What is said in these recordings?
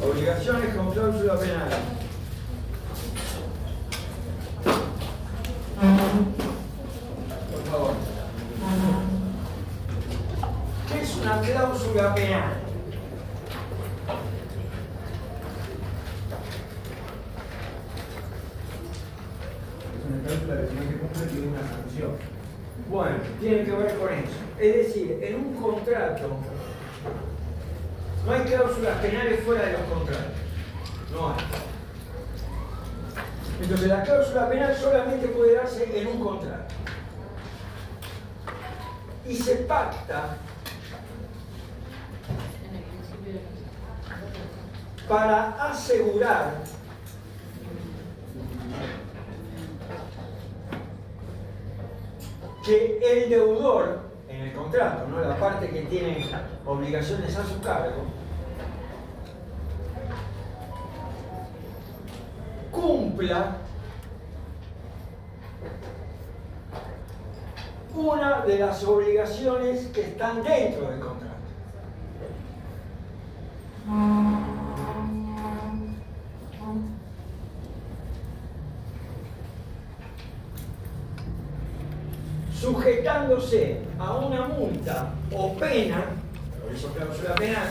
Obligaciones con cláusula penal. Por favor. ¿Qué es una cláusula penal? Es una cláusula que tiene que cumplir y tiene una sanción. Bueno, tiene que ver con eso. Es decir, en un contrato no hay cláusulas penales fuera de los contratos. No hay. Entonces la cláusula penal solamente puede darse en un contrato. Y se pacta para asegurar que el deudor, en el contrato, ¿no? La parte que tiene obligaciones a su cargo, cumpla una de las obligaciones que están dentro del contrato. Sujetándose a una multa o pena, por eso cláusula penal,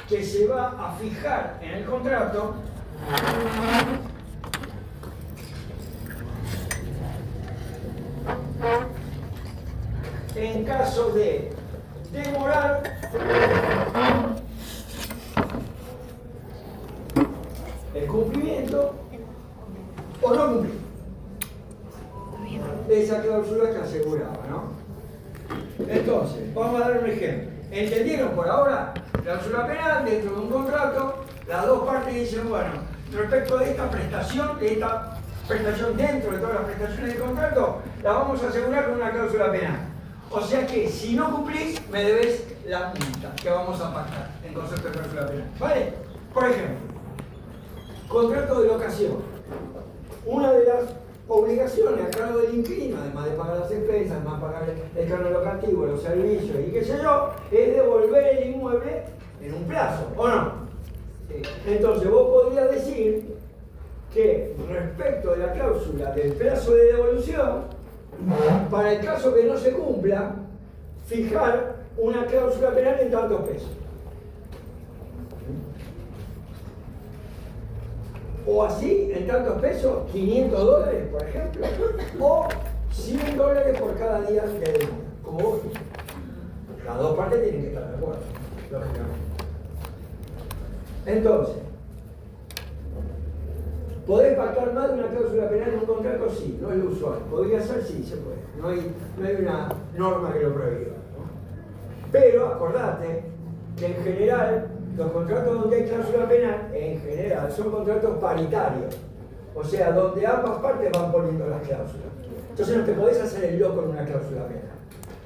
que se va a fijar en el contrato en caso de demorar el cumplimiento o no cumplir esa cláusula que aseguraba, ¿no? Entonces, vamos a dar un ejemplo. ¿Entendieron por ahora? Cláusula penal dentro de un contrato, las dos partes dicen, bueno, respecto de esta prestación dentro de todas las prestaciones del contrato, la vamos a asegurar con una cláusula penal. O sea que si no cumplís, me debes la multa que vamos a pactar en concepto de cláusula penal. ¿Vale? Por ejemplo, contrato de locación. Una de las obligaciones a cargo del inquilino, además de pagar las expensas, además de pagar el canon locativo, los servicios y qué sé yo, es devolver el inmueble en un plazo, ¿o no? Entonces vos podrías decir que respecto de la cláusula del plazo de devolución, para el caso que no se cumpla, fijar una cláusula penal en tantos pesos. O así, en tantos pesos, $500, por ejemplo, o $100 por cada día de demora, como vos. Las dos partes tienen que estar de acuerdo, lógicamente. Entonces, ¿podés pactar más de una cláusula penal en un contrato? Sí, no es lo usual. ¿Podría ser? Sí, se puede. No hay una norma que lo prohíba, ¿no? Pero acordate que en general los contratos donde hay cláusula penal, en general, son contratos paritarios. O sea, donde ambas partes van poniendo las cláusulas. Entonces no te podés hacer el loco en una cláusula penal.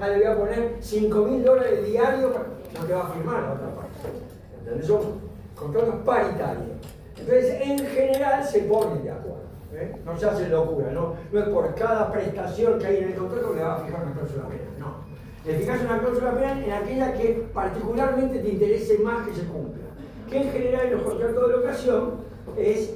Ah, le voy a poner $5.000 diarios, no te va a firmar la otra parte. ¿Entendés? Son contratos paritarios. Entonces, en general, se ponen de acuerdo. No se hace locura, ¿no? No es por cada prestación que hay en el contrato que le va a fijar una cláusula penal, no. Le fijas una cláusula penal en aquella que particularmente te interese más que se cumpla. Que en general en los contratos de locación es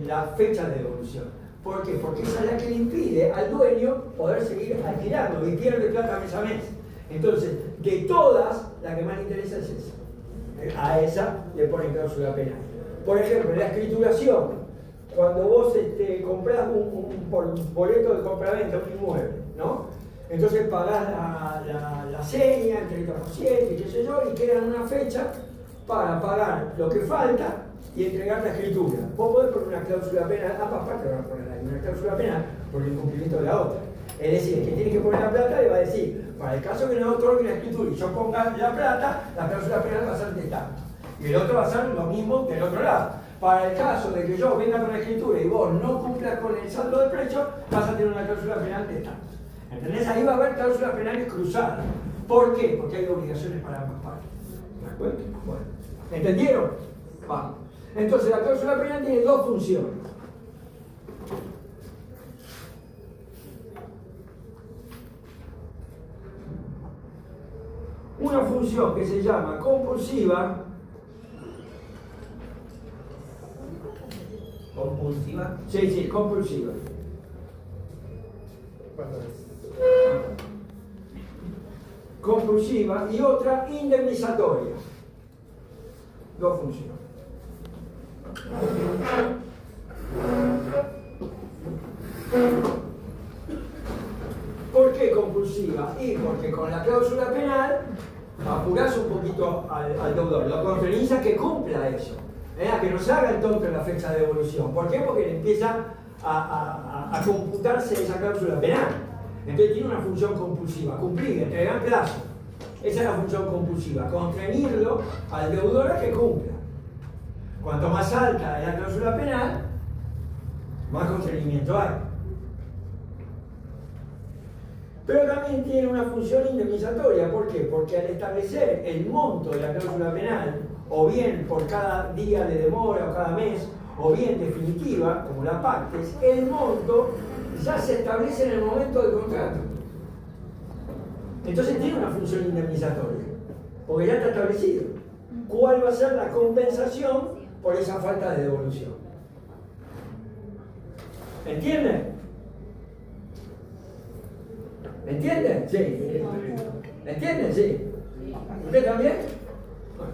la fecha de devolución. ¿Por qué? Porque esa es la que le impide al dueño poder seguir alquilando y pierde plata mes a mes. Entonces, de todas, la que más le interesa es esa. A esa le ponen cláusula penal. Por ejemplo, en la escrituración, cuando vos comprás un boleto de compraventa, un inmueble, ¿no? Entonces pagás la seña, el 30% y qué sé yo, y queda una fecha para pagar lo que falta y entregar la escritura. Vos podés poner una cláusula penal, ambas partes van a poner ahí una cláusula penal por el incumplimiento de la otra. Es decir, el que tiene que poner la plata le va a decir, para el caso que no otorgue la escritura y yo ponga la plata, la cláusula penal va a ser de tanto. Y el otro va a ser lo mismo del otro lado. Para el caso de que yo venga con la escritura y vos no cumplas con el saldo de precio, vas a tener una cláusula penal de tanto. ¿Entendés? Ahí va a haber cláusulas penales cruzadas. ¿Por qué? Porque hay obligaciones para ambas partes. ¿De acuerdo? Bueno. ¿Entendieron? Vamos. Entonces la cláusula penal tiene dos funciones. una función que se llama compulsiva. ¿Compulsiva? Sí, sí, compulsiva. Compulsiva y otra indemnizatoria. Dos funciones. ¿Por qué compulsiva? Y porque con la cláusula penal apurás un poquito al deudor, lo constreñís a que cumpla eso, a que no se haga el tonto en la fecha de devolución. ¿Por qué? Porque le empieza a computarse esa cláusula penal. Entonces tiene una función compulsiva, cumplir, entregar plazo. Esa es la función compulsiva, constreñirlo al deudor a que cumpla. Cuanto más alta es la cláusula penal, más constreñimiento hay. Pero también tiene una función indemnizatoria. ¿Por qué? Porque al establecer el monto de la cláusula penal, o bien por cada día de demora o cada mes, o bien definitiva, como la pactes, el monto ya se establece en el momento del contrato. Entonces tiene una función indemnizatoria, porque ya está establecido cuál va a ser la compensación por esa falta de devolución. ¿Entienden? ¿Entienden? Sí. ¿Entienden? Sí. ¿Usted también? Bueno,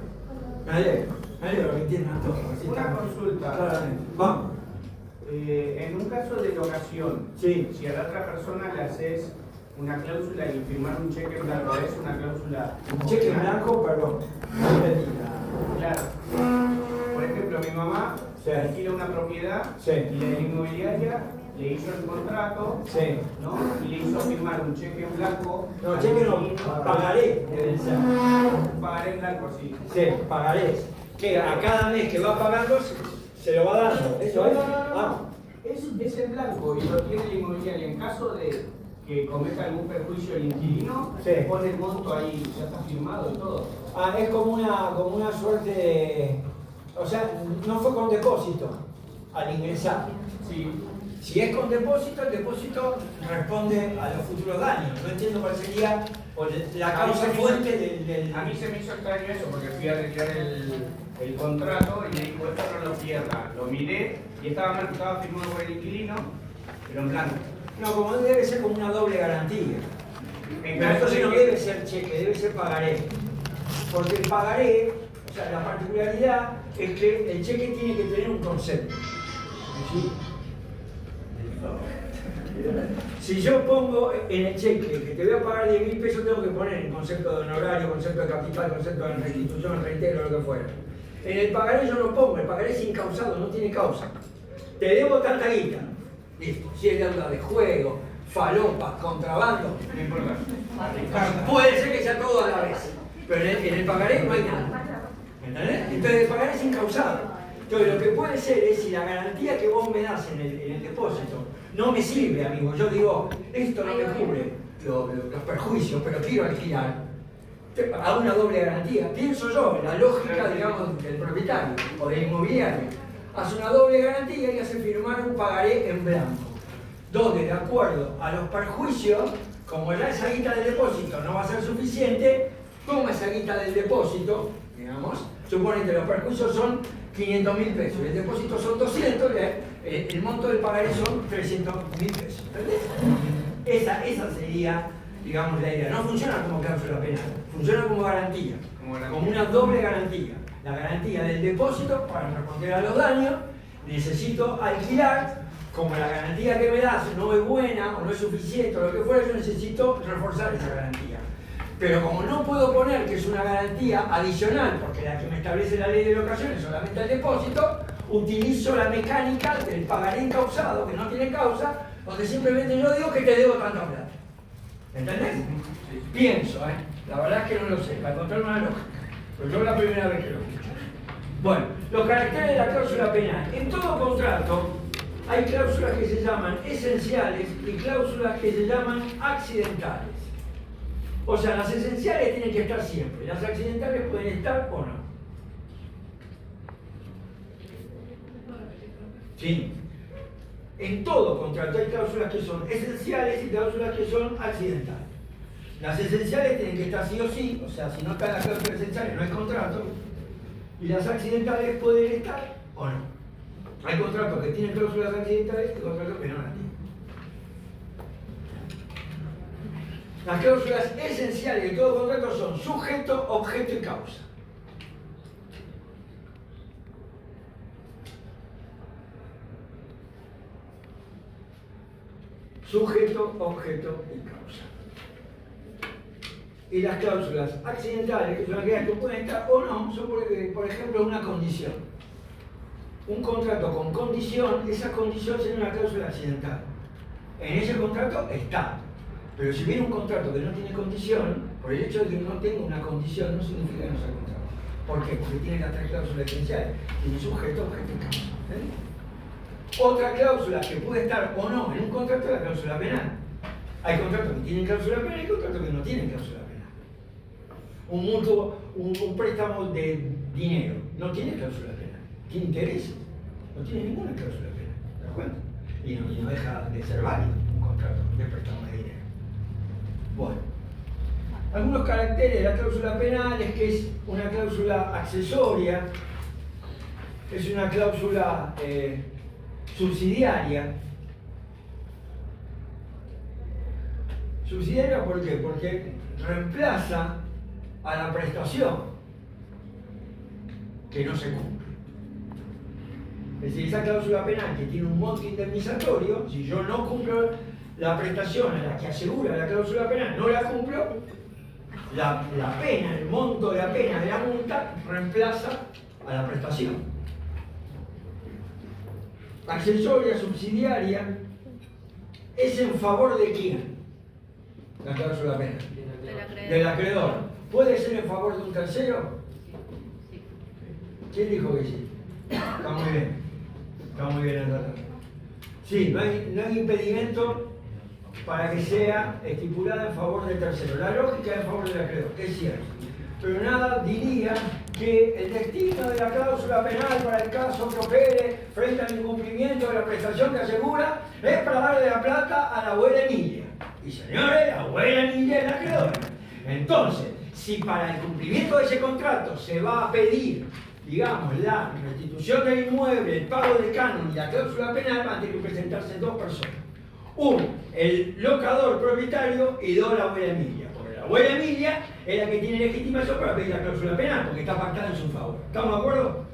me alegro que entiendan todo. Una consulta. Claramente. Vamos. En un caso de locación, Sí. si a la otra persona le haces una cláusula y firmar un cheque en blanco, ¿es una cláusula? Un cheque en blanco, perdón. No entendí nada. Claro. Por ejemplo, mi mamá Sí. alquila una propiedad Sí. y la inmobiliaria le hizo el contrato, Sí. ¿no? Y le hizo firmar un cheque en blanco. No, cheque no, pagaré, deben ser. Un pagaré en blanco, sí. Sí, pagarés. Que a cada mes que va pagando se lo va dando. Eso es. Ah, Es en blanco y lo tiene la inmobiliaria. En caso de que cometa algún perjuicio el inquilino, Sí. pone el monto ahí, ya está firmado y todo. es como una suerte de. O sea, no fue con depósito al ingresar. Sí. Si es con depósito, el depósito responde a los futuros daños. No entiendo cuál sería la causa fuente del. A mí se me hizo extraño eso porque fui a retirar el contrato y me dijo, esto no lo pierda. Lo miré y estaba firmado por el inquilino, pero en blanco. No, como debe ser como una doble garantía. Pero entonces no debe ser cheque, debe ser pagaré. Porque el pagaré, o sea, la particularidad es que el cheque tiene que tener un concepto. ¿Sí? Si yo pongo en el cheque que te voy a pagar 10.000 pesos, tengo que poner el concepto de honorario, concepto de capital, concepto de restitución, reintegro, lo que fuera. En el pagaré yo no pongo, el pagaré es incausado, no tiene causa. Te debo tanta guita. Listo. Si es deuda de juego, falopa, contrabando, No importa. puede ser que sea todo a la vez. Pero en el pagaré no hay nada. ¿Entendés? Entonces el pagaré es incausado. Entonces lo que puede ser es si la garantía que vos me das en el depósito no me sirve, amigo. Yo digo, esto no me cubre los perjuicios, pero quiero alquilar. Hago una doble garantía. Pienso yo, en la lógica, digamos, del propietario o del inmobiliario. Hace una doble garantía y hace firmar un pagaré en blanco, donde de acuerdo a los perjuicios, como ya esa guita del depósito no va a ser suficiente, toma esa guita del depósito, digamos, supone que los perjuicios son 500.000 pesos, el depósito son 200, el monto del pagaré son 300.000 pesos. ¿Entendés? Esa sería, digamos, la idea. No funciona como cláusula penal, funciona como garantía, como una doble garantía. La garantía del depósito para responder a los daños, necesito alquilar, como la garantía que me das no es buena o no es suficiente o lo que fuera, yo necesito reforzar esa garantía. Pero como no puedo poner que es una garantía adicional, porque la que me establece la ley de locación es solamente el depósito, utilizo la mecánica del pagaré incausado, que no tiene causa, donde simplemente yo digo que te debo tanta plata. ¿Entendés? Pienso, la verdad es que no lo sé, para encontrar una lógica. Pero yo es la primera vez que lo escucho. Bueno, los caracteres de la cláusula penal. En todo contrato hay cláusulas que se llaman esenciales y cláusulas que se llaman accidentales. O sea, las esenciales tienen que estar siempre, las accidentales pueden estar o no. Sí. En todo contrato hay cláusulas que son esenciales y cláusulas que son accidentales. Las esenciales tienen que estar sí o sí, o sea, si no están las cláusulas esenciales no hay contrato, y las accidentales pueden estar o no. Hay contratos que tienen cláusulas accidentales y contratos que no las tienen. Las cláusulas esenciales de todo contrato son sujeto, objeto y causa. Sujeto, objeto y causa. Y las cláusulas accidentales, que son aquellas que pueden estar o no, son por ejemplo una condición. Un contrato con condición, esa condición sería una cláusula accidental. En ese contrato está. Pero si viene un contrato que no tiene condición, por el hecho de que no tenga una condición no significa que no sea contrato. ¿Por qué? Porque tiene las tres cláusulas esenciales. Tiene sujeto, objeto y causa. Otra cláusula que puede estar o no en un contrato es la cláusula penal. Hay contratos que tienen cláusula penal y hay contratos que no tienen cláusula penal. Un mutuo, un préstamo de dinero no tiene cláusula penal, tiene intereses, no tiene ninguna cláusula penal, ¿te das cuenta? Y no deja de ser válido un contrato de préstamo de dinero. Bueno, algunos caracteres de la cláusula penal es que es una cláusula accesoria, es una cláusula subsidiaria. ¿Subsidiaria por qué? Porque reemplaza a la prestación que no se cumple. Es decir, esa cláusula penal que tiene un monto indemnizatorio, si yo no cumplo la prestación a la que asegura la cláusula penal, no la cumplo, la pena, el monto de la pena de la multa reemplaza a la prestación. Accesoria, subsidiaria, ¿es en favor de quién? La cláusula penal. Del acreedor. ¿Puede ser en favor de un tercero? ¿Quién dijo que sí? Está muy bien. Está muy bien el dato. Sí, no hay impedimento para que sea estipulada en favor del tercero. La lógica es en favor del acreedor, es cierto. Pero nada diría que el destino de la cláusula penal para el caso prospere frente al incumplimiento de la prestación que asegura es para darle la plata a la abuela Emilia. Y señores, la abuela Emilia es la acreedora. Entonces, si para el cumplimiento de ese contrato se va a pedir, digamos, la restitución del inmueble, el pago del canon y la cláusula penal, van a tener que presentarse dos personas. Uno, el locador propietario, y dos, la abuela Emilia. Porque la abuela Emilia es la que tiene legitimación para pedir la cláusula penal, porque está pactada en su favor. ¿Estamos de acuerdo?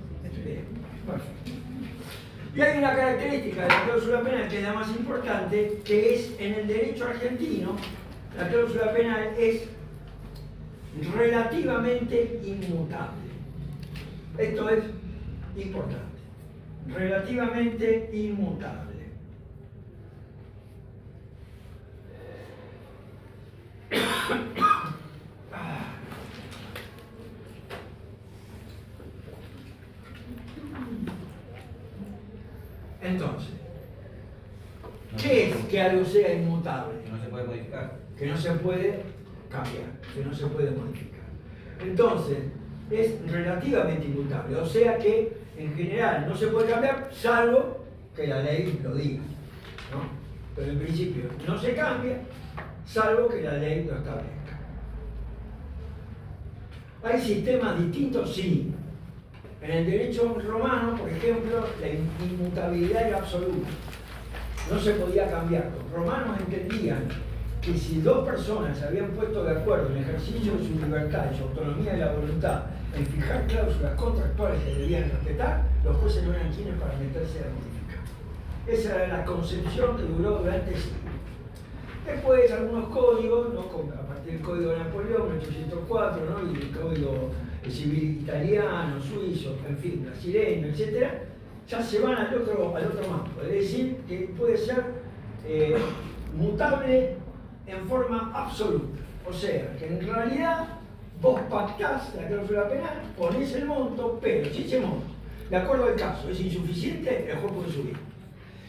Bien, perfecto. Y hay una característica de la cláusula penal que es la más importante, que es en el derecho argentino, la cláusula penal es relativamente inmutable. Esto es importante. Relativamente inmutable. Entonces, ¿qué es que algo sea inmutable? Que no se puede modificar. Que no se puede cambiar, que no se puede modificar. Entonces, es relativamente inmutable, o sea que en general no se puede cambiar salvo que la ley lo diga, ¿no? Pero en principio no se cambia salvo que la ley lo establezca. ¿Hay sistemas distintos? Sí. En el derecho romano, por ejemplo, la inmutabilidad era absoluta. No se podía cambiar. Los romanos entendían que si dos personas se habían puesto de acuerdo en el ejercicio de su libertad y su autonomía de la voluntad en fijar cláusulas contractuales que debían respetar, los jueces no eran quienes para meterse a modificar. Esa era la concepción que duró durante siglos. Después algunos códigos, ¿no? A partir del Código de Napoleón, 1804, ¿no? Y el Código Civil italiano, suizo, en fin, brasileño, etc., ya se van al otro mambo. Es decir, que puede ser mutable en forma absoluta. O sea, que en realidad vos pactás la cláusula penal, ponés el monto, pero si ese monto, de acuerdo al caso, es insuficiente, el juez puede subir.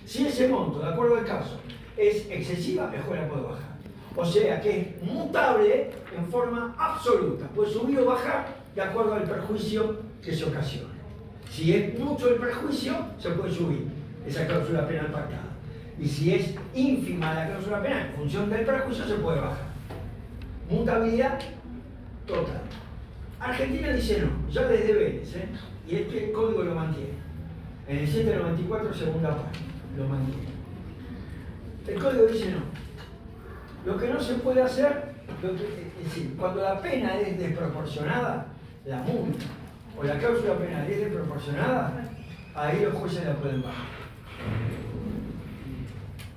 Si ese monto, de acuerdo al caso, es excesiva, el juez la puede bajar. O sea que es mutable en forma absoluta. Puede subir o bajar de acuerdo al perjuicio que se ocasione. Si es mucho el perjuicio, se puede subir esa cláusula penal pactada. Y si es ínfima la cláusula penal en función del perjuicio, se puede bajar. mutabilidad total. Argentina dice no, ya desde Vélez, y este código lo mantiene. En el 794, segunda parte, lo mantiene. El código dice no. Lo que no se puede hacer, es decir, cuando la pena es desproporcionada, la multa o la cláusula penal es desproporcionada, ahí los jueces la pueden bajar.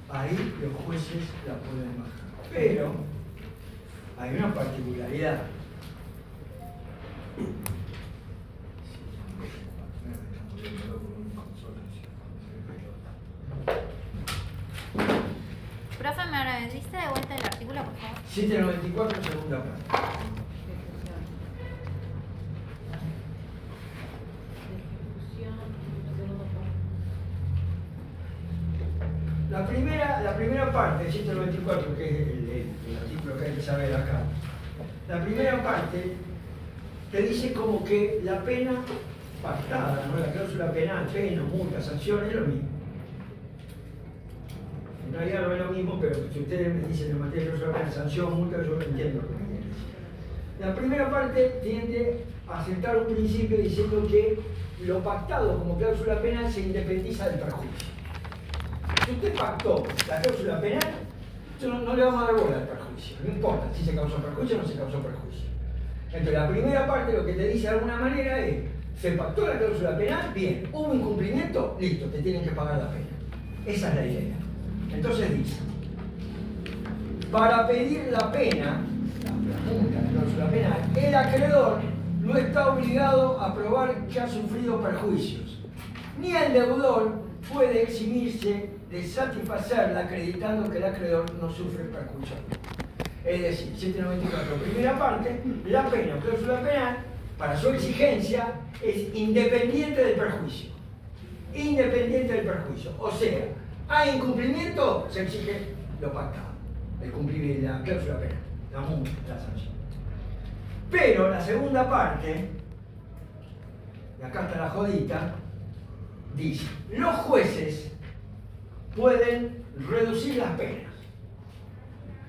Ahí los jueces la pueden bajar. Pero hay una particularidad. Profe, ¿me dice de vuelta el artículo, por favor? 794, segunda parte. La primera parte, 194, que es el artículo que hay que saber acá. La primera parte te dice como que la pena pactada, ¿no? La cláusula penal, pena, multa, sanción, es lo mismo. En realidad no es lo mismo, pero si ustedes me dicen en materia de cláusula penal, sanción, multa, yo no entiendo lo que me quieren decir. La primera parte tiende a sentar un principio diciendo que lo pactado como cláusula penal se independiza del perjuicio. Si usted pactó la cláusula penal, no le vamos a dar bola al perjuicio. No importa si se causó perjuicio o no se causó perjuicio. Entonces, la primera parte lo que te dice de alguna manera es: se pactó la cláusula penal, bien. Hubo incumplimiento, listo, te tienen que pagar la pena. Esa es la idea. Entonces dice: para pedir la pena, la multa, la cláusula penal, el acreedor no está obligado a probar que ha sufrido perjuicios, ni el deudor puede eximirse de satisfacerla acreditando que el acreedor no sufre perjuicio. Es decir, 794, primera parte, la pena o cláusula penal, para su exigencia, es independiente del perjuicio. Independiente del perjuicio. O sea, hay incumplimiento, se exige lo pactado. El cumplir la cláusula penal, la multa, la sanción. Pero la segunda parte, y acá está la jodita, dice: los jueces pueden reducir las penas.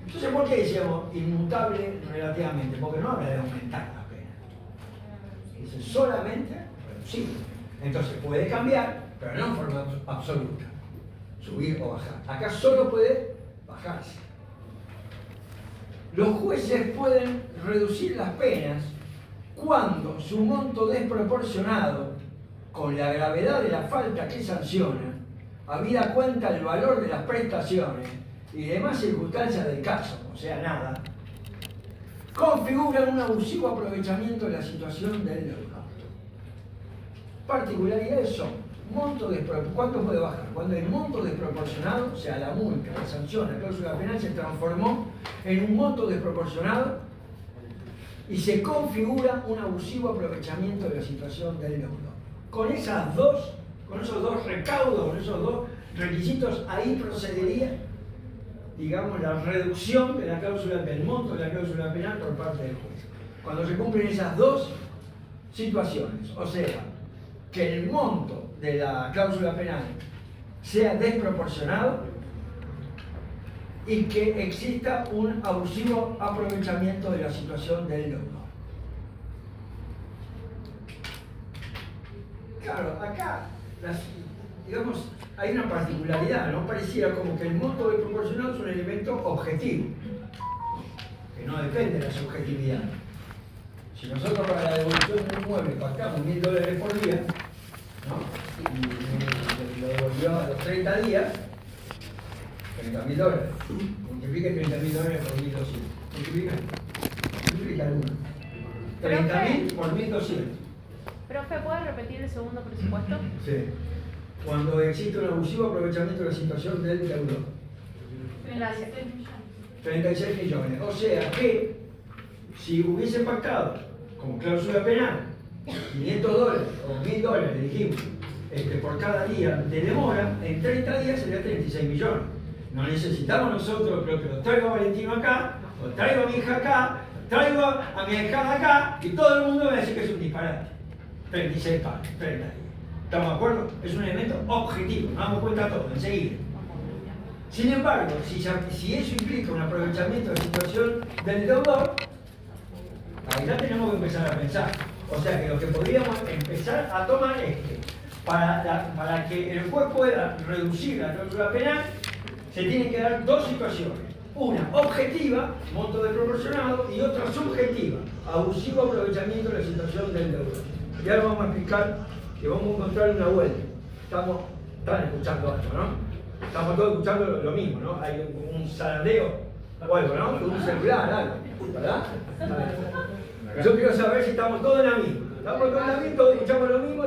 Entonces, ¿por qué decíamos inmutable relativamente? Porque no habla de aumentar las penas. Dice solamente reducir. Entonces puede cambiar, pero no en forma absoluta. Subir o bajar. Acá solo puede bajarse. Los jueces pueden reducir las penas cuando su monto desproporcionado con la gravedad de la falta que sanciona, habida cuenta del valor de las prestaciones y demás circunstancias del caso, o sea, nada, configuran un abusivo aprovechamiento de la situación del deudor. Particularidades son: ¿cuánto puede bajar? Cuando el monto desproporcionado, o sea, la multa, la sanción, la cláusula penal, se transformó en un monto desproporcionado y se configura un abusivo aprovechamiento de la situación del deudor. Con esos dos recaudos, con esos dos requisitos, ahí procedería, digamos, la reducción de la cláusula, del monto de la cláusula penal por parte del juez. Cuando se cumplen esas dos situaciones, o sea, que el monto de la cláusula penal sea desproporcionado y que exista un abusivo aprovechamiento de la situación del deudor. Claro, acá, digamos, hay una particularidad, ¿no? Pareciera como que el monto desproporcionado es un elemento objetivo, que no depende de la subjetividad. Si nosotros para la devolución de un inmueble pactamos $1000 por día, ¿no? Y lo devolvió a los 30 días, $30.000. Multiplique $30.000 por 1.200. Multiplica alguno. 30.000 por 1.200. Profe, ¿puede repetir el segundo presupuesto? Sí. Cuando existe un abusivo aprovechamiento de la situación del deudor. Gracias. 36 millones. O sea que si hubiese pactado como cláusula penal $500 o $1.000, le dijimos, por cada día de demora, en 30 días sería 36 millones. No necesitamos nosotros, creo que lo traigo a Valentino acá, lo traigo a mi hija acá, lo traigo a mi hija acá, y todo el mundo va a decir que es un disparate. 36 pares, 30 días. ¿Estamos de acuerdo? Es un elemento objetivo, nos damos cuenta todo, enseguida. Sin embargo, si eso implica un aprovechamiento de la situación del deudor, ahí ya tenemos que empezar a pensar. O sea que lo que podríamos empezar a tomar es que para que el juez pueda reducir la cláusula penal, se tienen que dar dos situaciones. Una objetiva, monto desproporcionado, y otra subjetiva, abusivo aprovechamiento de la situación del deudor. Y ahora vamos a explicar que vamos a encontrar una vuelta. Están escuchando algo, ¿no? Estamos todos escuchando lo mismo, ¿no? Hay un zarandeo o algo, ¿no? Un celular, algo, ¿verdad? Yo quiero saber si estamos todos en la misma. Estamos todos en la misma, todos escuchamos lo mismo,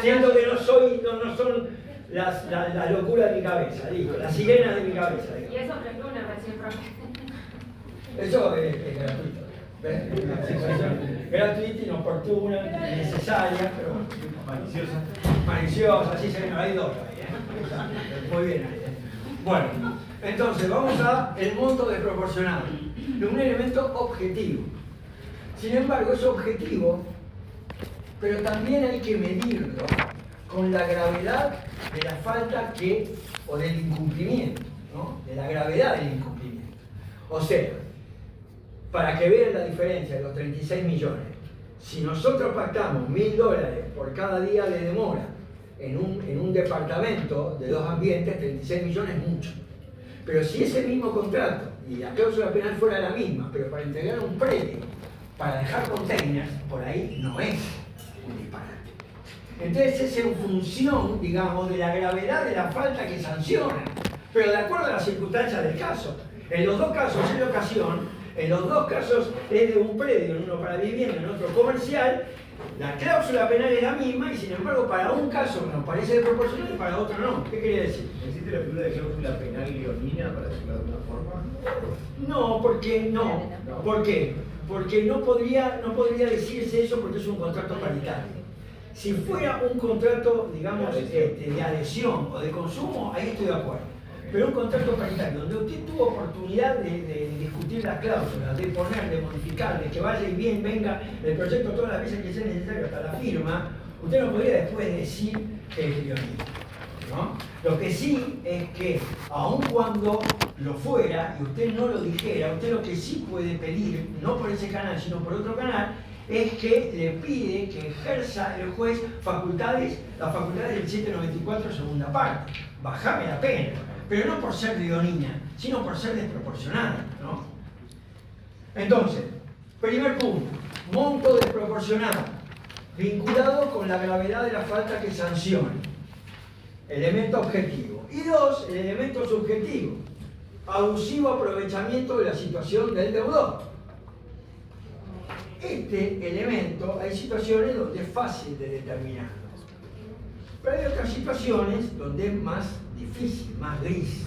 siendo que no son la locura de mi cabeza, digo, la sirena de mi cabeza. Digo. Y eso prestó una versión propia. Eso es gratuito. ¿Ves? Una situación gratuita, inoportuna, innecesaria, pero maliciosa. Maliciosa, así se ven, hay dos ahí, ¿eh? Muy bien ahí, ¿eh? Bueno, entonces vamos a el monto desproporcionado, de un elemento objetivo. Sin embargo, es objetivo, pero también hay que medirlo con la gravedad de la falta o del incumplimiento, ¿no? De la gravedad del incumplimiento. O sea, para que vean la diferencia de los 36 millones, si nosotros pactamos $1000 por cada día de demora en un departamento de 2 ambientes, 36 millones es mucho. Pero si ese mismo contrato y la cláusula penal fuera la misma, pero para entregar un predio, para dejar containers, por ahí no es un disparate. Entonces es en función, digamos, de la gravedad de la falta que sanciona, pero de acuerdo a las circunstancias del caso. En los dos casos es de ocasión, en los dos casos es de un predio, en uno para vivienda, en otro comercial, la cláusula penal es la misma y sin embargo para un caso nos parece desproporcional y para otro no. ¿Qué quería decir? ¿Existe la figura de cláusula penal leonina, para decirlo de alguna forma? No, porque no. ¿Por qué? Porque no podría decirse eso porque es un contrato paritario. Si fuera un contrato, digamos, de adhesión o de consumo, ahí estoy de acuerdo. Pero un contrato paritario, donde usted tuvo oportunidad de discutir las cláusulas, de poner, de modificar, de que vaya y bien, venga el proyecto todas las veces que sea necesario hasta la firma, usted no podría después decir que es guionista, ¿no? Lo que sí es que, aun cuando lo fuera y usted no lo dijera, usted lo que sí puede pedir, no por ese canal, sino por otro canal, es que le pide que ejerza el juez las facultades del 794 segunda parte. Bajame la pena, pero no por ser leonina, sino por ser desproporcionada, ¿no? Entonces, primer punto, monto desproporcionado, vinculado con la gravedad de la falta que sanciona, elemento objetivo. Y dos, el elemento subjetivo, abusivo aprovechamiento de la situación del deudor. Este elemento, hay situaciones donde es fácil de determinar, pero hay otras situaciones donde es más difícil, más gris.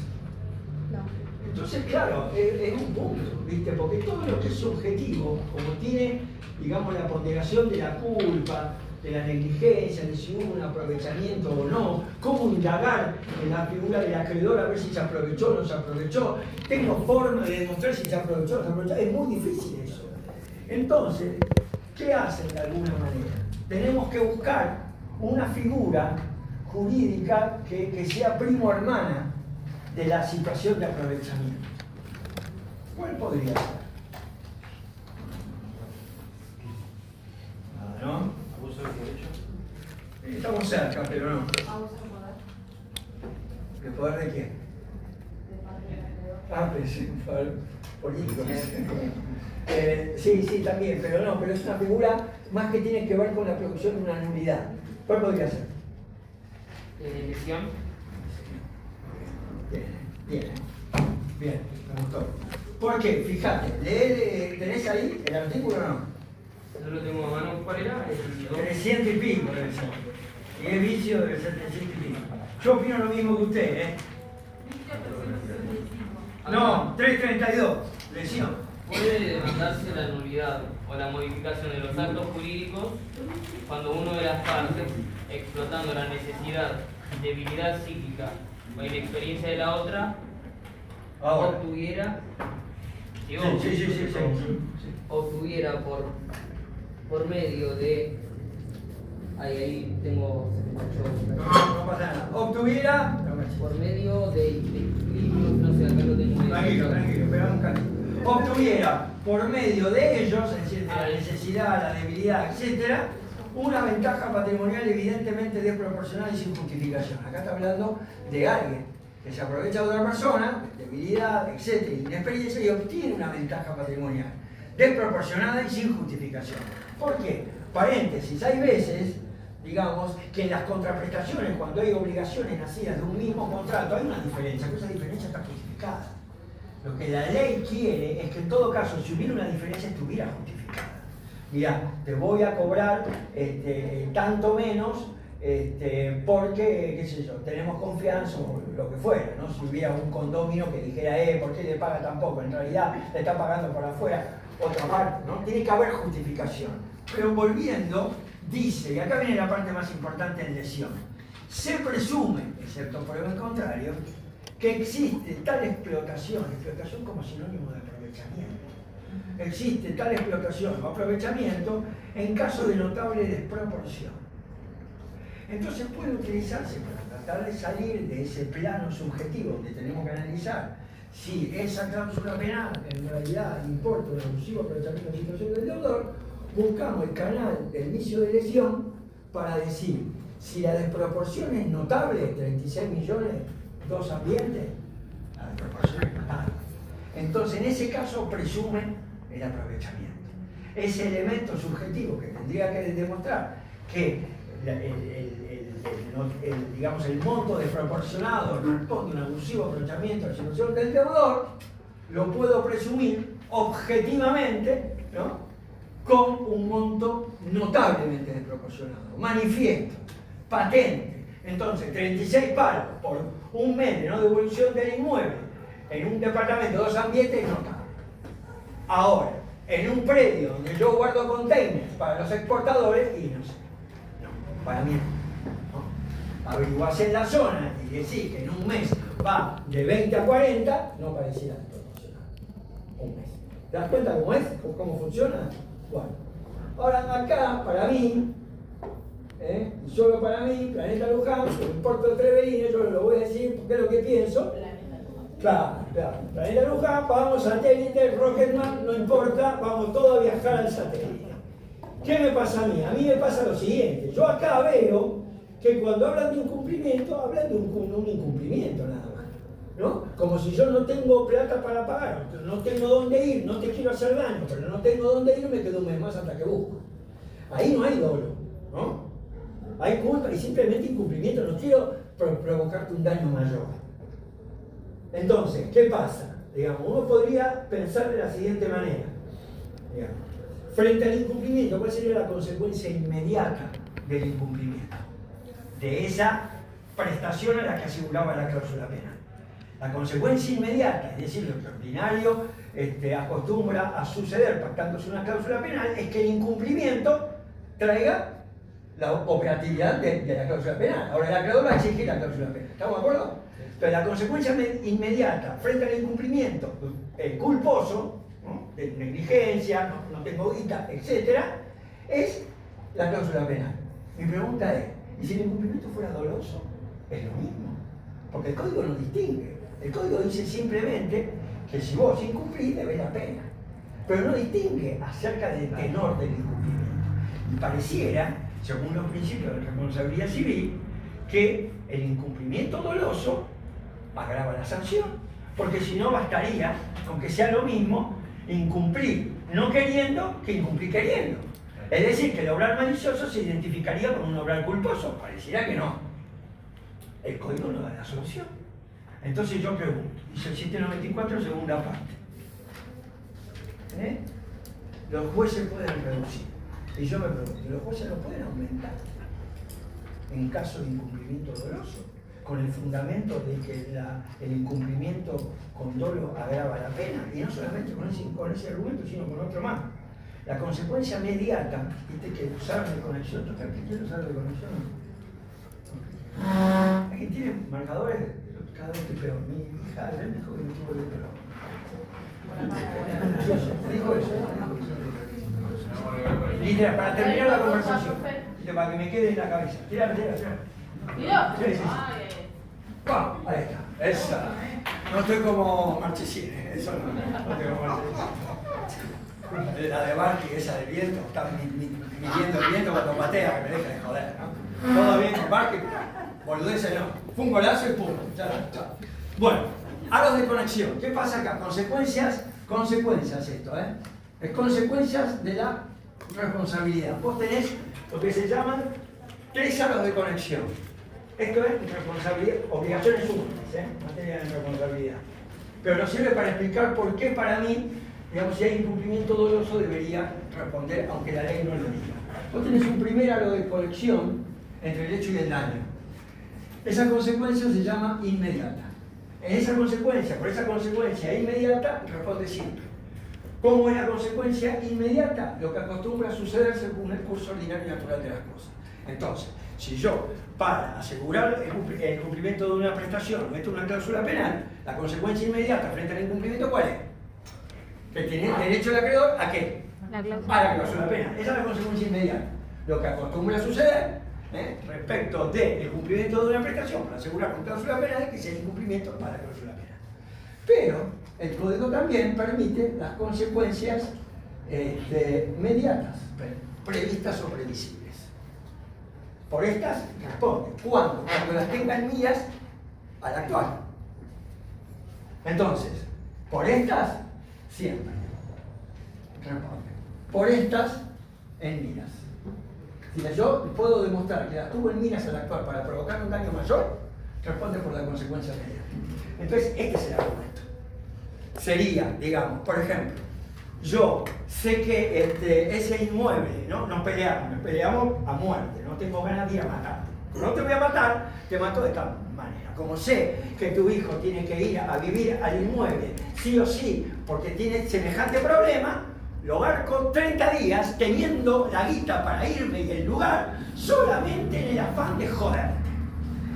Entonces, claro, es un punto, ¿viste? Porque todo lo que es subjetivo, como tiene, digamos, la ponderación de la culpa, de la negligencia, de si hubo un aprovechamiento o no, cómo indagar en la figura del acreedor a ver si se aprovechó o no se aprovechó, tengo forma de demostrar si se aprovechó o no se aprovechó, es muy difícil eso. Entonces, ¿qué hacen de alguna manera? Tenemos que buscar una figura jurídica que sea primo hermana de la situación de aprovechamiento. ¿Cuál podría ser? Nada, ¿no? Abuso de derecho. Estamos cerca, pero no. Abuso de poder. ¿El poder de quién? Ah, pensé, un poder político. Sí, también, pero es una figura más que tiene que ver con la producción de una nulidad. ¿Cuál podría ser? Lesión. Bien, me gustó. ¿Por qué? Fíjate, ¿tenés ahí el artículo o no? No lo tengo a mano. ¿Cuál era? 300 y pico debe ser. Y es vicio debe ser 300 y pico. Yo opino lo mismo que usted, ¿eh? No, 332, lesión. Puede demandarse la nulidad o la modificación de los actos jurídicos cuando uno de las partes, explotando la necesidad, debilidad psíquica o inexperiencia de la otra, Ahora. obtuviera, Sí. obtuviera por medio de Ahí tengo 78. No pasa nada. Obtuviera. Por medio de equilibrio, no sé, acá lo tengo. Tranquilo, espera un cambio. Obtuviera por medio de ellos, es decir, de la necesidad, la debilidad, etc., una ventaja patrimonial evidentemente desproporcional y sin justificación. Acá está hablando de alguien que se aprovecha de otra persona, debilidad, etc., inexperiencia, y obtiene una ventaja patrimonial desproporcionada y sin justificación. ¿Por qué? Paréntesis, hay veces, digamos, que en las contraprestaciones, cuando hay obligaciones nacidas de un mismo contrato, hay una diferencia, pero esa diferencia está justificada. Lo que la ley quiere es que en todo caso, si hubiera una diferencia, estuviera justificada. Mirá, te voy a cobrar tanto menos porque, qué sé yo, tenemos confianza o lo que fuera, ¿no? Si hubiera un condominio que dijera, ¿por qué le paga tan poco? En realidad le está pagando por afuera otra parte, ¿no? Tiene que haber justificación. Pero volviendo, dice, y acá viene la parte más importante en lesión, se presume, excepto por el contrario, que existe tal explotación como sinónimo de aprovechamiento. Existe tal explotación o aprovechamiento en caso de notable desproporción. Entonces puede utilizarse para tratar de salir de ese plano subjetivo donde tenemos que analizar si esa cláusula penal en realidad importa un abusivo aprovechamiento de la situación del deudor. Buscamos el canal del vicio de lesión para decir si la desproporción es notable, 36 millones, dos ambientes, la desproporción es notable. Entonces en ese caso presumen el aprovechamiento. Ese elemento subjetivo que tendría que demostrar que digamos, el monto desproporcionado responde a un abusivo aprovechamiento de la situación del deudor, lo puedo presumir objetivamente, ¿no?, con un monto notablemente desproporcionado, manifiesto, patente. Entonces, 36 palos por un mes de no devolución del inmueble en un departamento de dos ambientes es notable. Ahora, en un predio donde yo guardo containers para los exportadores, y no sé, no, para mí no. Averiguás en la zona y decís que en un mes va de 20 a 40, no pareciera desproporcional. Un mes. ¿Te das cuenta cómo es? ¿Cómo funciona? Bueno. Ahora, acá, para mí, y solo para mí, Planeta Luján, que me importa el Trevelino, yo lo voy a decir porque es lo que pienso. Claro. Planeta Luján, vamos satélite, Rocketman, no importa, vamos todos a viajar al satélite. ¿Qué me pasa a mí? A mí me pasa lo siguiente, yo acá veo que cuando hablan de incumplimiento, hablan de un incumplimiento nada más, ¿no? Como si yo no tengo plata para pagar, no tengo dónde ir, no te quiero hacer daño, pero no tengo dónde ir, me quedo un mes más hasta que busco. Ahí no hay dolo, ¿no? Hay culpa y simplemente incumplimiento, no quiero provocarte un daño mayor. Entonces, ¿qué pasa? Digamos, uno podría pensar de la siguiente manera. Digamos, frente al incumplimiento, ¿cuál sería la consecuencia inmediata del incumplimiento? De esa prestación a la que aseguraba la cláusula penal. La consecuencia inmediata, es decir, lo que ordinario acostumbra a suceder pactándose una cláusula penal, es que el incumplimiento traiga la operatividad de la cláusula penal. Ahora, el acreedor va a exigir la cláusula penal. ¿Estamos de acuerdo? Pero la consecuencia inmediata frente al incumplimiento culposo, ¿no?, de negligencia, no tengo guita, etc., es la cláusula penal. Mi pregunta es, ¿y si el incumplimiento fuera doloso? Es lo mismo, porque el código no distingue. El código dice simplemente que si vos incumplís debes la pena, pero no distingue acerca del tenor del incumplimiento. Y pareciera, según los principios de responsabilidad civil, que el incumplimiento doloso agrava la sanción, porque si no bastaría con que sea lo mismo incumplir no queriendo que incumplir queriendo. Es decir, que el obrar malicioso se identificaría con un obrar culposo. Pareciera que no. El código no da la solución. Entonces yo pregunto, dice el 794, segunda parte. Los jueces pueden reducir. Y yo me pregunto, ¿los jueces no pueden aumentar en caso de incumplimiento doloso? Con el fundamento de que el incumplimiento con dolo agrava la pena, y no solamente con ese argumento, sino con otro más. La consecuencia inmediata, viste que usaron de conexión, ¿quién usaron de conexión? Aquí tiene marcadores, cada vez que peor. Mi hija ayer me dijo que no tuvo de peor. Dijo eso. Literal, para terminar la conversación. ¿viste? Para que me quede en la cabeza. Tirá. Mira. Sí. Ay, ¡Pam! Ahí está. Esa. No estoy como Marchesín, eso no estoy como Marchesín. La de Barty, esa del viento, está midiendo el viento cuando patea, que me deja de joder, ¿no? Todo bien con Barty, boludece no. Fue un golazo y pum. Chao. Bueno, aros de conexión. ¿Qué pasa acá? Consecuencias esto, ¿eh? Es consecuencias de la responsabilidad. Vos tenés lo que se llaman 3 aros de conexión. Esto es responsabilidad, obligaciones útiles, ¿eh? Materia de responsabilidad. Pero nos sirve para explicar por qué para mí, digamos, si hay incumplimiento doloso debería responder, aunque la ley no lo diga. Vos tenés un primer aro de conexión entre el hecho y el daño. Esa consecuencia se llama inmediata. En esa consecuencia, por esa consecuencia inmediata, responde siempre. ¿Cómo es la consecuencia inmediata? Lo que acostumbra a suceder según el curso ordinario y natural de las cosas. Entonces, si yo, para asegurar el cumplimiento de una prestación, meto una cláusula penal, la consecuencia inmediata frente al incumplimiento, ¿cuál es? Que tiene derecho el acreedor ¿a qué? A la cláusula penal. Esa es la consecuencia inmediata. Lo que acostumbra a suceder respecto del cumplimiento de una prestación para asegurar con cláusula penal es que sea el incumplimiento para la cláusula penal. Pero el código también permite las consecuencias mediatas, previstas o previsibles. Por estas responde. ¿Cuándo? Cuando las tengan mías al actual. Entonces, por estas, siempre. Responde. Por estas, en miras. Si yo puedo demostrar que las tuvo en miras al actual para provocar un daño mayor, responde por la consecuencia mediata. Entonces, este es el argumento. Sería, digamos, por ejemplo, yo sé que ese inmueble, ¿no? Nos peleamos a muerte, no tengo ganas de ir a matarte. No te voy a matar, te mato de esta manera. Como sé que tu hijo tiene que ir a vivir al inmueble, sí o sí, porque tiene semejante problema, lo garco 30 días teniendo la guita para irme y el lugar solamente en el afán de joderte.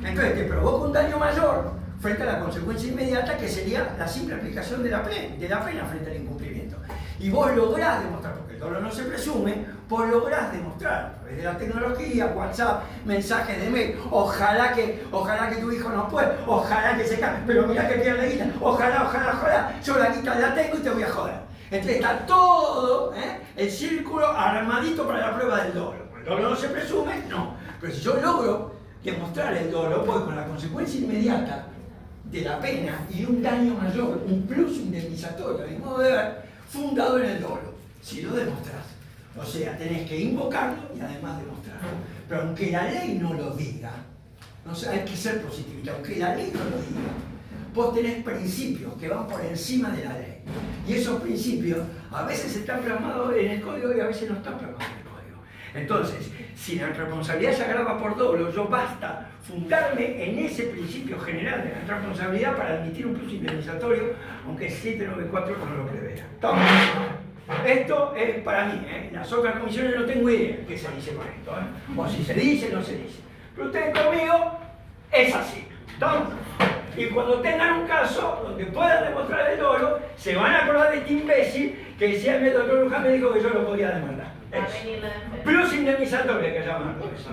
Entonces te provoca un daño mayor frente a la consecuencia inmediata que sería la simple aplicación de la pena frente al incumplimiento. Y vos lográs demostrar, porque el dolo no se presume, vos lográs demostrar a través de la tecnología, WhatsApp, mensajes de mail, ojalá que tu hijo no pueda, ojalá que se cambie, pero mirá que pierde guita, ojalá, yo la guita la tengo y te voy a joder. Entonces está todo el círculo armadito para la prueba del dolo. El dolo no se presume, no. Pero si yo logro demostrar el dolo, voy con la consecuencia inmediata de la pena y un daño mayor, un plus indemnizatorio, a mi modo de ver, fundado en el dolo, si lo demostrás. O sea, tenés que invocarlo y además demostrarlo. Pero aunque la ley no lo diga, no sé, hay que ser positivista, aunque la ley no lo diga, vos tenés principios que van por encima de la ley. Y esos principios a veces están plasmados en el código y a veces no están plasmados en el código. Entonces, si la responsabilidad se agrava por dolo, yo basta fundarme en ese principio general de la responsabilidad para admitir un plus indemnizatorio, aunque 794 no lo prevea. Toma. Esto es para mí, las otras comisiones no tengo idea qué se dice con esto, o si se dice o no se dice. Pero ustedes conmigo es así. ¿Toma? Y cuando tengan un caso donde puedan demostrar el dolo, se van a acordar de este imbécil que decía el doctor Luján me dijo que yo lo podía demandar. Plus indemnizatorio que llaman eso.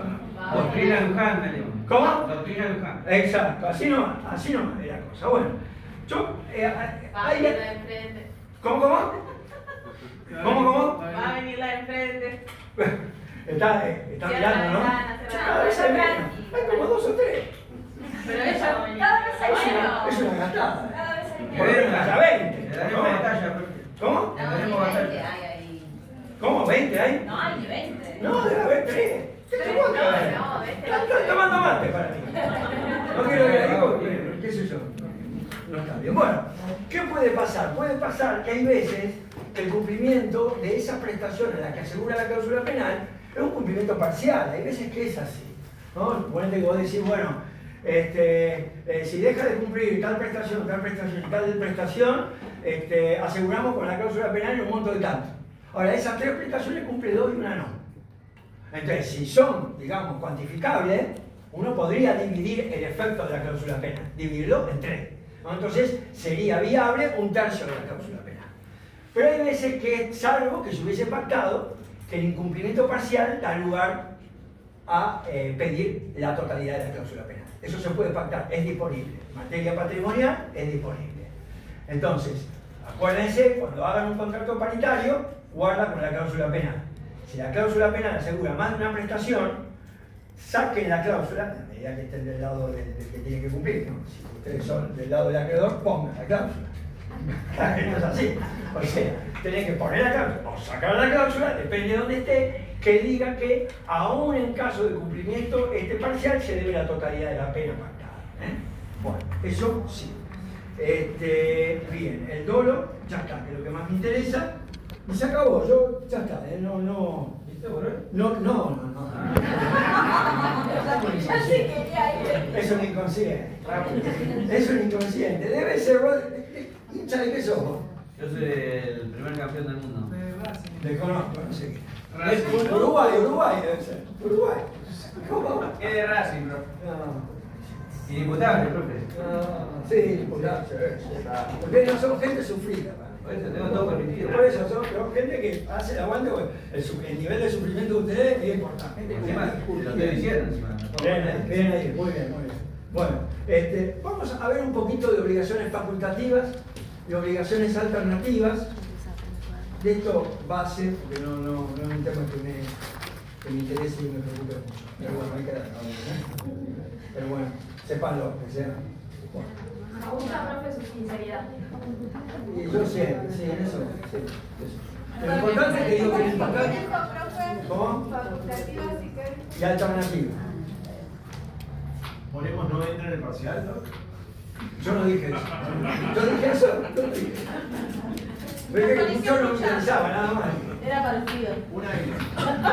Doctrina Luján, me digo. ¿Cómo? Doctrina Luján. Exacto, así nomás es la cosa. Bueno, yo... ¿Cómo? Va a venir la de enfrente. Está mirando, ¿no? Cada vez hay menos. Hay como 2 o 3. Pero ella, cada vez hay menos. Es una gastada. Cada vez hay menos. A 20. Le daremos batalla. ¿Cómo? Le daremos batalla. ¿Cómo? ¿20 hay? No, hay ni 20. No, debe haber 3. ¿Qué te cuento? No, Estás tomando mate para mí. No quiero que la digo, qué sé yo. No está bien. Bueno, ¿qué puede pasar? Puede pasar que hay veces que el cumplimiento de esas prestaciones a las que asegura la cláusula penal es un cumplimiento parcial. Hay veces que es así, ¿no? Suponete que vos decís, bueno, si deja de cumplir tal prestación y tal prestación, aseguramos con la cláusula penal un monto de tanto. Ahora, esas 3 prestaciones cumple 2 y una no. Entonces, si son, digamos, cuantificables, uno podría dividir el efecto de la cláusula penal, dividirlo en 3. ¿No? Entonces, sería viable 1/3 de la cláusula penal. Pero hay veces que, salvo que se hubiese pactado, que el incumplimiento parcial da lugar a pedir la totalidad de la cláusula penal. Eso se puede pactar, es disponible. Materia patrimonial es disponible. Entonces, acuérdense, cuando hagan un contrato paritario, guarda con la cláusula penal. Si la cláusula penal asegura más de una prestación, saquen la cláusula, en medida que estén del lado del que tiene que cumplir, ¿no? Si ustedes son del lado del acreedor, pongan la cláusula. Esto es así. O sea, tenés que poner la cláusula o sacar la cláusula, depende de dónde esté, que diga que aún en caso de cumplimiento parcial se debe la totalidad de la pena pactada. Bueno, eso sí. Bien, el dolo, ya está, que es lo que más me interesa. Y se acabó, yo ya está, ¿Viste, boludo? no. Yo sí quería ir. Es un inconsciente. Es un inconsciente. Debe ser hincha de qué sos vos. Yo soy el primer campeón del mundo. Le conozco, no sé qué. Racing. Uruguay debe ser. Uruguay. ¿Cómo? Es de Racing, bro. No. Inimputable, profe. No, sí, imputable. Ustedes no son gente sufrida. Por eso tengo todo permitido. Por eso son gente que hace el aguante, porque el nivel de sufrimiento de ustedes es importante. Encima, lo estoy diciendo encima. Bien ahí, muy bien. Bueno, vamos a ver un poquito de obligaciones facultativas y obligaciones alternativas. De esto base, porque no es un tema que me interese y me preocupe mucho. Pero bueno, hay que dar Pero bueno, sépanlo, que sea. Bueno. Me gusta, profe, su sinceridad. Y yo siempre, sí, en eso. Sí, eso. Lo importante es que digo que es importante. ¿Cómo? Facultativas y que... Y alternativa. Ponemos no entra en el parcial, ¿no? Yo no dije eso. Yo dije eso. Pero es que yo no me interesaba, nada más. Era parecido. Una isla.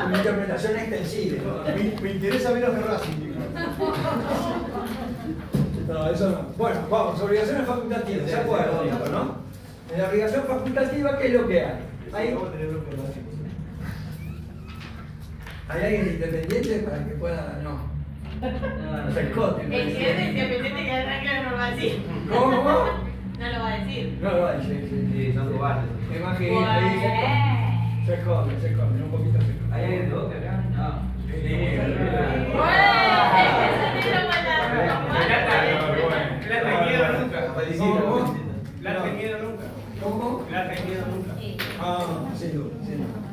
Una interpretación extensiva. Me interesa menos que Racing, dijo. No, eso no. Bueno, vamos, obligaciones facultativas, ¿se acuerdan? ¿No? En la obligación facultativa, ¿qué es lo que hay? Vamos a tener un problema. ¿Hay alguien independiente para que pueda.? No. Se escote. ¿no? El cliente independiente que arranca no va a decir. ¿Cómo? No lo va a decir. No lo va a decir, sí. Sí, son cobardes. Me imagino. Se esconde, un poquito se esconde. ¿Hay alguien de Boca acá? No. La has tenido nunca. ¿Cómo? La has tenido nunca. Ah, sin duda.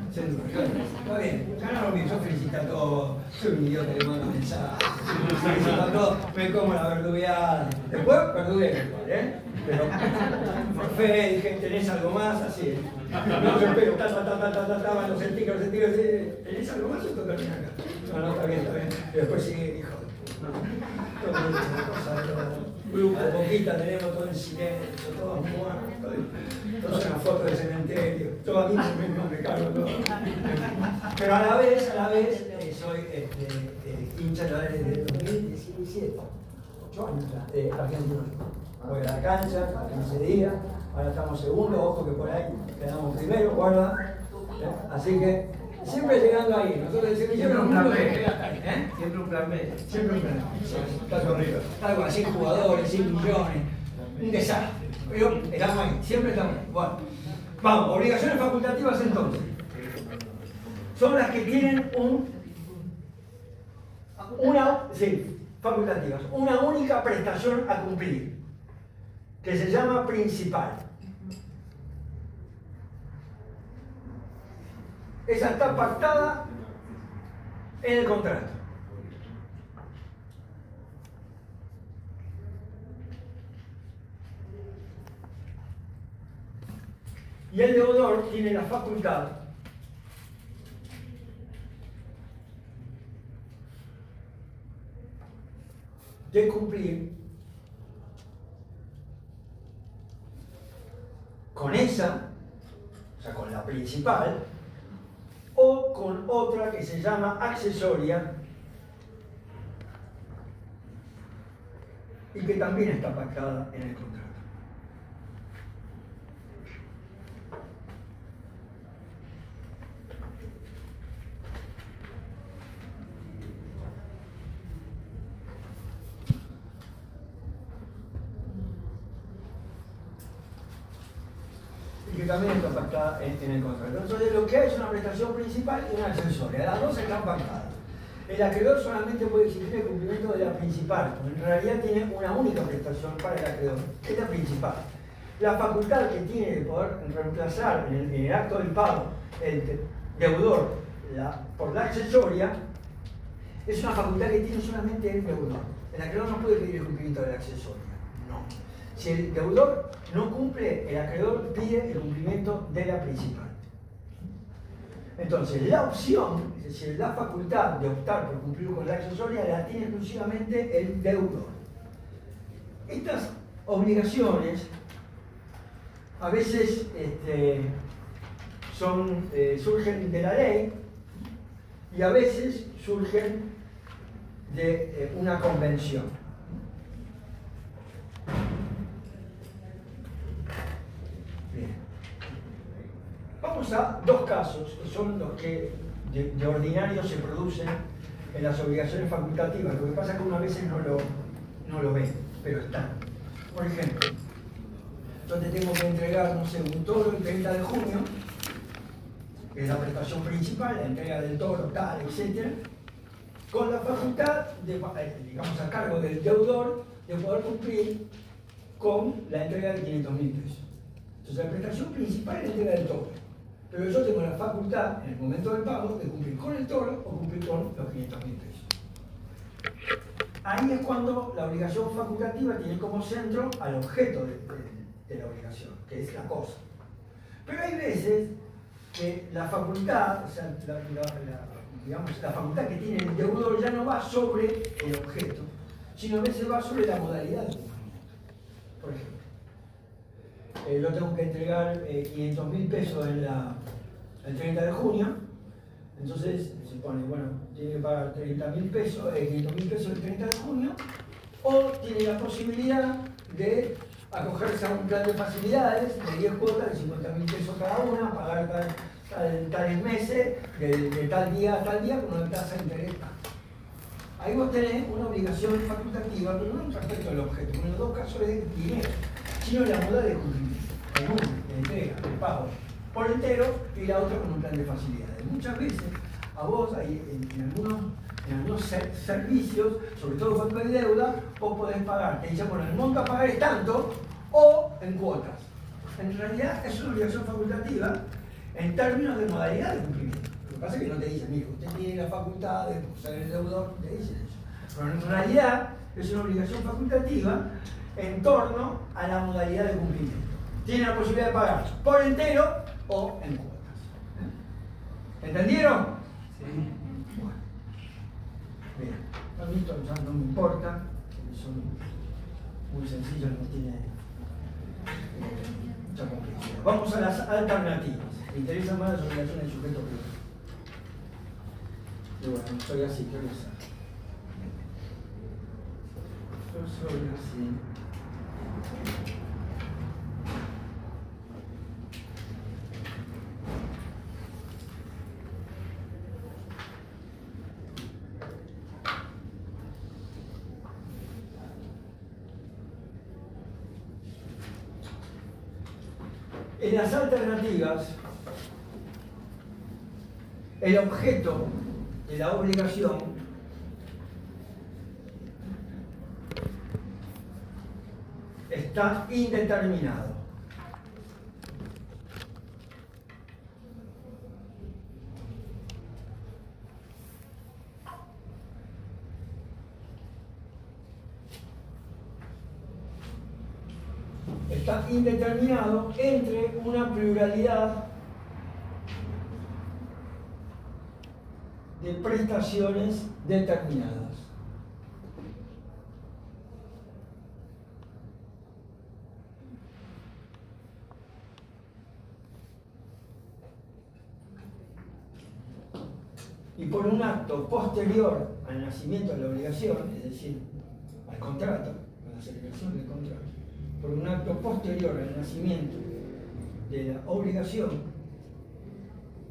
Está bien, ganaron bien, yo felicito a todos. Soy un idiota que manda mensajes. Felicito a todos, me como la verdugueada. Después verdugueo igual, Pero por fe dije, ¿tenés algo más? Así. No, yo pego, lo sentí, ¿tenés algo más? Esto termina acá. No, está bien. Y después sigue, hijo de puta. Todo una cosa, todo. Grupo, poquita, tenemos todo en silencio, todos muertos. Todas una foto de cementerio. Todo a mí me cargo todo. Pero a la vez, soy hincha desde 2017. 8 años ya, argentino. Voy a la cancha, 15 días. Ahora estamos segundos, ojo que por ahí quedamos primero, guarda. Así que siempre llegando ahí. Nosotros decimos siempre un plan B. Siempre un plan B. Siempre un plan B. Está corrido. Algo así, jugadores, 100 millones. Un desastre. Pero estamos ahí, siempre estamos ahí. Bueno, vamos, obligaciones facultativas entonces. Son las que tienen facultativas, una única prestación a cumplir, que se llama principal. Esa está pactada en el contrato. Y el deudor tiene la facultad de cumplir con esa, o sea, con la principal, o con otra que se llama accesoria y que también está pactada en el contrato. Que también está pactada en el contrato. Entonces lo que hay es una prestación principal y una accesoria. Las dos están pactadas. El acreedor solamente puede exigir el cumplimiento de la principal, pero en realidad tiene una única prestación para el acreedor, que es la principal. La facultad que tiene de poder reemplazar en el acto del pago el deudor por la accesoria es una facultad que tiene solamente el deudor. El acreedor no puede pedir el cumplimiento de la accesoria, no. Si el deudor no cumple, el acreedor pide el cumplimiento de la principal. Entonces, la opción, es decir, la facultad de optar por cumplir con la accesoria, la tiene exclusivamente el deudor. Estas obligaciones a veces surgen de la ley y a veces surgen de una convención. Bien. Vamos a dos casos, que son los que de ordinario se producen en las obligaciones facultativas. Lo que pasa es que uno a veces no lo ve, pero están. Por ejemplo, yo te tengo que entregar, no sé, un toro el 30 de junio, que es la prestación principal, la entrega del toro, tal, etc., con la facultad, digamos, a cargo del deudor, de poder cumplir con la entrega de 500.000 pesos. Entonces, la prestación principal es la entrega del toro. Pero yo tengo la facultad, en el momento del pago, de cumplir con el toro o cumplir con los 500.000 pesos. Ahí es cuando la obligación facultativa tiene como centro al objeto de la obligación, que es la cosa. Pero hay veces que la facultad, o sea, digamos, la facultad que tiene el deudor ya no va sobre el objeto, sino a veces va sobre la modalidad del cumplimiento. Por ejemplo, yo tengo que entregar 500.000 pesos el 30 de junio, entonces se pone, bueno, tiene que pagar 500.000 pesos el 30 de junio, o tiene la posibilidad de acogerse a un plan de facilidades de 10 cuotas de 50.000 pesos cada una, pagar tales meses, de tal día a tal día, con una tasa de interés. Ahí vos tenés una obligación facultativa, pero no respecto al objeto, porque en los dos casos es dinero, sino la moda de cumplimiento, el uno, de entrega, el pago por entero, y la otra con un plan de facilidades. Muchas veces a vos, en algunos servicios, sobre todo cuando hay deuda, vos podés pagar, te dicen, bueno, el monto a pagar es tanto, o en cuotas. En realidad es una obligación facultativa en términos de modalidad de cumplimiento. Lo que pasa es que no te dicen, mire, usted tiene la facultad de ser el deudor, te dicen eso. Pero en realidad es una obligación facultativa en torno a la modalidad de cumplimiento. Tiene la posibilidad de pagar por entero o en cuotas. ¿Entendieron? Sí. Bueno. Bien, a mí esto ya no me importa, porque son muy sencillos, no tiene mucha complejidad. Vamos a las alternativas. Me interesan más las obligaciones del sujeto privado. Y bueno, soy así, ¿qué voy a hacer? Yo soy así. En las alternativas, el objeto de la obligación está indeterminado. Está indeterminado entre una pluralidad de prestaciones determinadas. Y por un acto posterior al nacimiento de la obligación, es decir, al contrato, a la celebración del contrato, por un acto posterior al nacimiento de la obligación,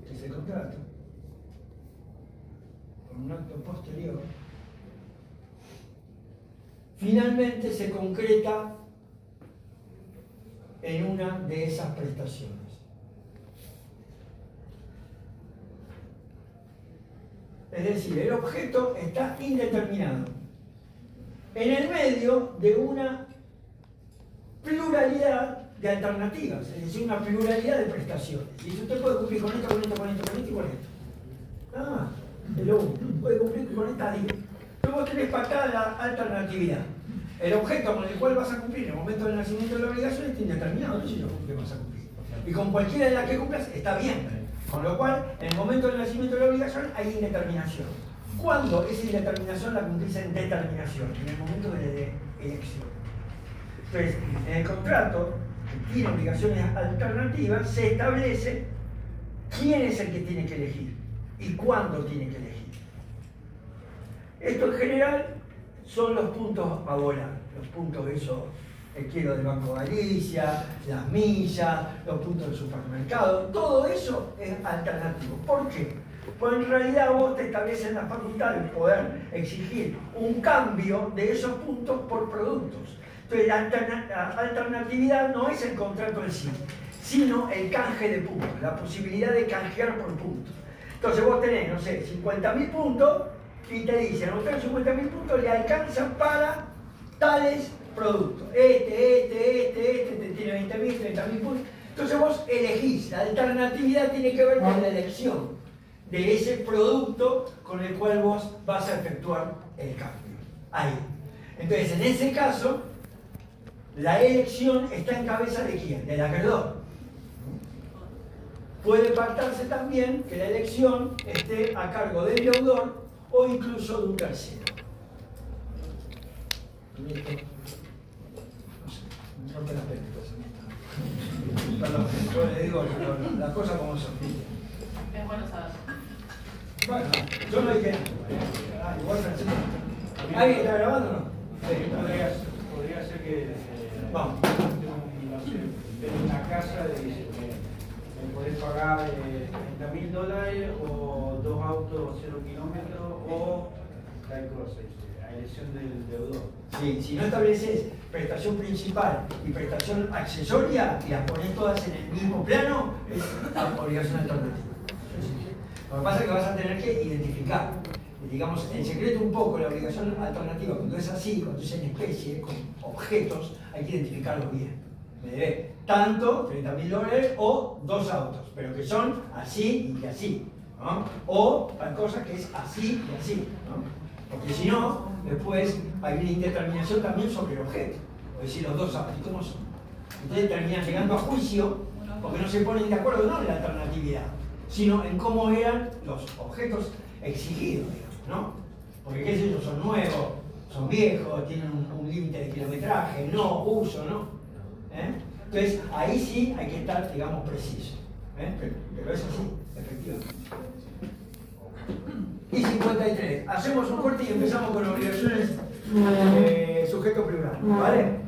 que es el contrato, por un acto posterior, finalmente se concreta en una de esas prestaciones. Es decir, el objeto está indeterminado en el medio de una pluralidad de alternativas, es decir, una pluralidad de prestaciones. Y usted puede cumplir con esto, con esto, con esto, con esto y con esto. Nada más, es lo único. Puede cumplir con estas 10. Pero vos tenés pactada la alternatividad. El objeto con el cual vas a cumplir en el momento del nacimiento de la obligación está indeterminado, no sé si lo que vas a cumplir. Y con cualquiera de las que cumplas está bien. Con lo cual, en el momento del nacimiento de la obligación hay indeterminación. ¿Cuándo esa indeterminación la cumplís en determinación? En el momento de la elección. Entonces, en el contrato, que tiene obligaciones alternativas, se establece quién es el que tiene que elegir y cuándo tiene que elegir. Esto en general son los puntos a volar, los puntos esos, el quiero del Banco Galicia, las millas, los puntos del supermercado, todo eso es alternativo. ¿Por qué? Pues en realidad vos te estableces la facultad de poder exigir un cambio de esos puntos por productos. Entonces la alternatividad no es el contrato en sí, sino el canje de puntos, la posibilidad de canjear por puntos. Entonces vos tenés, no sé, 50.000 puntos y te dicen, a usted 50.000 puntos le alcanzan para tales productos. Te tiene 20.000, 30.000 puntos. Entonces vos elegís, la alternatividad tiene que ver con la elección de ese producto con el cual vos vas a efectuar el cambio. Ahí. Entonces, en ese caso, la elección está en cabeza de quién? Del acreedor. Puede pactarse también que la elección esté a cargo del deudor o incluso de un tercero. No te las perdón, yo le digo las cosas como son. Es bueno saber. Bueno, yo no dije nada. Igual Francisco. ¿Alguien está grabando o no? Sí, Podría ser que vamos. en una casa me podés pagar $30.000 o 2 autos 0 kilómetros o tal cosa, a elección del deudor. Sí, si no estableces prestación principal y prestación accesoria y las pones todas en el mismo plano, es obligación alternativa. Lo que pasa es que vas a tener que identificar, digamos, en secreto un poco la obligación alternativa. Cuando es así, cuando es en especie, con objetos, hay que identificarlo bien. Me debe tanto, $30.000 o 2 autos, pero que son así y así, ¿no? O tal cosa que es así y así, ¿no? Porque si no, después hay una indeterminación también sobre el objeto. Es decir, los 2 autos, ¿cómo son? Entonces terminan llegando a juicio porque no se ponen de acuerdo no en la alternatividad, sino en cómo eran los objetos exigidos, digamos, ¿no? Porque qué sé yo, son nuevos, son viejos, tienen un límite de kilometraje, no, uso, ¿no? Entonces ahí sí hay que estar, digamos, preciso. Pero es así, efectivamente. Y 53. Hacemos un corte y empezamos con obligaciones sujeto plural, ¿vale?